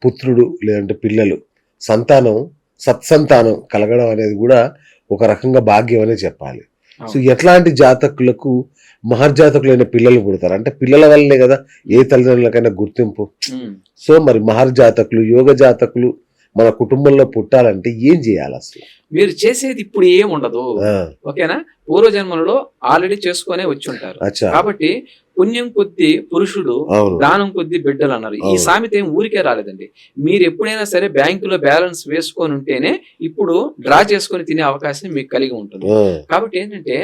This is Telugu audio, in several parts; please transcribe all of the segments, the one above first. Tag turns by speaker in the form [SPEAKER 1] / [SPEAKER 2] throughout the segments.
[SPEAKER 1] పుత్రుడు లేదంటే పిల్లలు, సంతానం, సత్సంతానం కలగడం అనేది కూడా ఒక రకంగా భాగ్యం అనే చెప్పాలి. సో,
[SPEAKER 2] అవును.
[SPEAKER 1] ఎట్లాంటి జాతకులకు మహర్జాతకులైన పిల్లలు పుడతారు? అంటే పిల్లల వల్లనే కదా ఏ తల్లిదండ్రులకైనా గుర్తింపు.
[SPEAKER 2] ఉమ్.
[SPEAKER 1] సో, మరి మహర్జాతకులు, యోగ జాతకులు మన కుటుంబంలో పుట్టాలంటే ఏం చేయాలి అసలు?
[SPEAKER 2] మీరు చేసేది ఇప్పుడు ఏం ఉండదు.
[SPEAKER 1] ఆ,
[SPEAKER 2] ఓకేనా? పూర్వజన్మలలో ఆల్రెడీ చేసుకునే వచ్చి ఉంటారు.
[SPEAKER 1] అచ్చా.
[SPEAKER 2] కాబట్టి పుణ్యం కొద్ది పురుషుడు,
[SPEAKER 1] అవును.
[SPEAKER 2] దానం కొద్ది బిడ్డలు అన్నారు. ఈ
[SPEAKER 1] అవును.
[SPEAKER 2] సామెత ఏం ఊరికే రాలేదండి. మీరు ఎప్పుడైనా సరే బ్యాంకులో బ్యాలెన్స్ వేసుకొని ఉంటేనే ఇప్పుడు డ్రా చేసుకొని తినే అవకాశం మీకు కలిగి ఉంటుంది.
[SPEAKER 1] ఆ,
[SPEAKER 2] కాబట్టి ఏంటంటే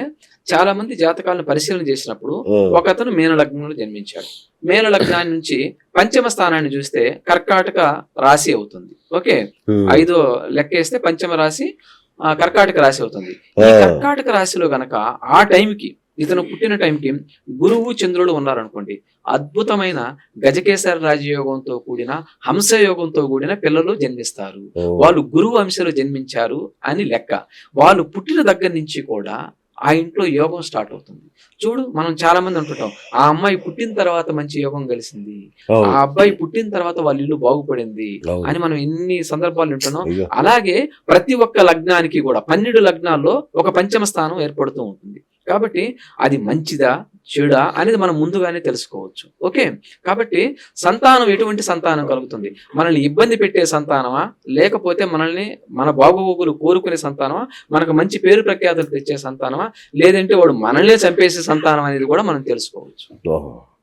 [SPEAKER 2] చాలా మంది జాతకాలను పరిశీలన చేసినప్పుడు
[SPEAKER 1] ఆ,
[SPEAKER 2] ఒకతను మీన లగ్నంలో జన్మించాడు. మీన లగ్నాన్ని నుంచి పంచమ స్థానాన్ని చూస్తే కర్కాటక రాశి అవుతుంది. ఓకే,
[SPEAKER 1] ఉమ్,
[SPEAKER 2] 5వ లెక్కేస్తే పంచమ రాశి కర్కాటక రాశి అవుతుంది.
[SPEAKER 1] ఆ,
[SPEAKER 2] ఈ కర్కాటక రాశిలో గనక ఆ టైంకి ఇతను పుట్టిన టైంకి గురువు చంద్రుడు ఉన్నారనుకోండి, అద్భుతమైన గజకేసర రాజయోగంతో కూడిన హంసయోగంతో కూడిన పిల్లలు జన్మిస్తారు.
[SPEAKER 1] ఓ,
[SPEAKER 2] వాళ్ళు గురువు అంశలో జన్మించారు అని లెక్క. వాళ్ళు పుట్టిన దగ్గర నుంచి కూడా ఆ ఇంట్లో యోగం స్టార్ట్ అవుతుంది. చూడు, మనం చాలా మంది అంటుంటాం, ఆ అమ్మాయి పుట్టిన తర్వాత మంచి యోగం కలిసింది, ఆ
[SPEAKER 1] అవును,
[SPEAKER 2] అబ్బాయి పుట్టిన తర్వాత వాళ్ళ ఇల్లు బాగుపడింది
[SPEAKER 1] అవును.
[SPEAKER 2] అని మనం ఎన్ని సందర్భాలు వింటున్నాం.
[SPEAKER 1] అయ్యో.
[SPEAKER 2] అలాగే ప్రతి ఒక్క లగ్నానికి కూడా 12 లగ్నాల్లో ఒక పంచమ స్థానం ఏర్పడుతూ ఉంటుంది. కాబట్టి అది మంచిదా చెడా అనేది మనం ముందుగానే తెలుసుకోవచ్చు. ఓకే, కాబట్టి సంతానం ఎటువంటి సంతానం కలుగుతుంది? మనల్ని ఇబ్బంది పెట్టే సంతానమా, లేకపోతే మనల్ని మన బాగోగులు కోరుకునే సంతానమా, మనకు మంచి పేరు ప్రఖ్యాతులు తెచ్చే సంతానమా, లేదంటే వాడు మనల్నే చంపేసే సంతానం అనేది కూడా మనం తెలుసుకోవచ్చు.
[SPEAKER 1] ఓహో.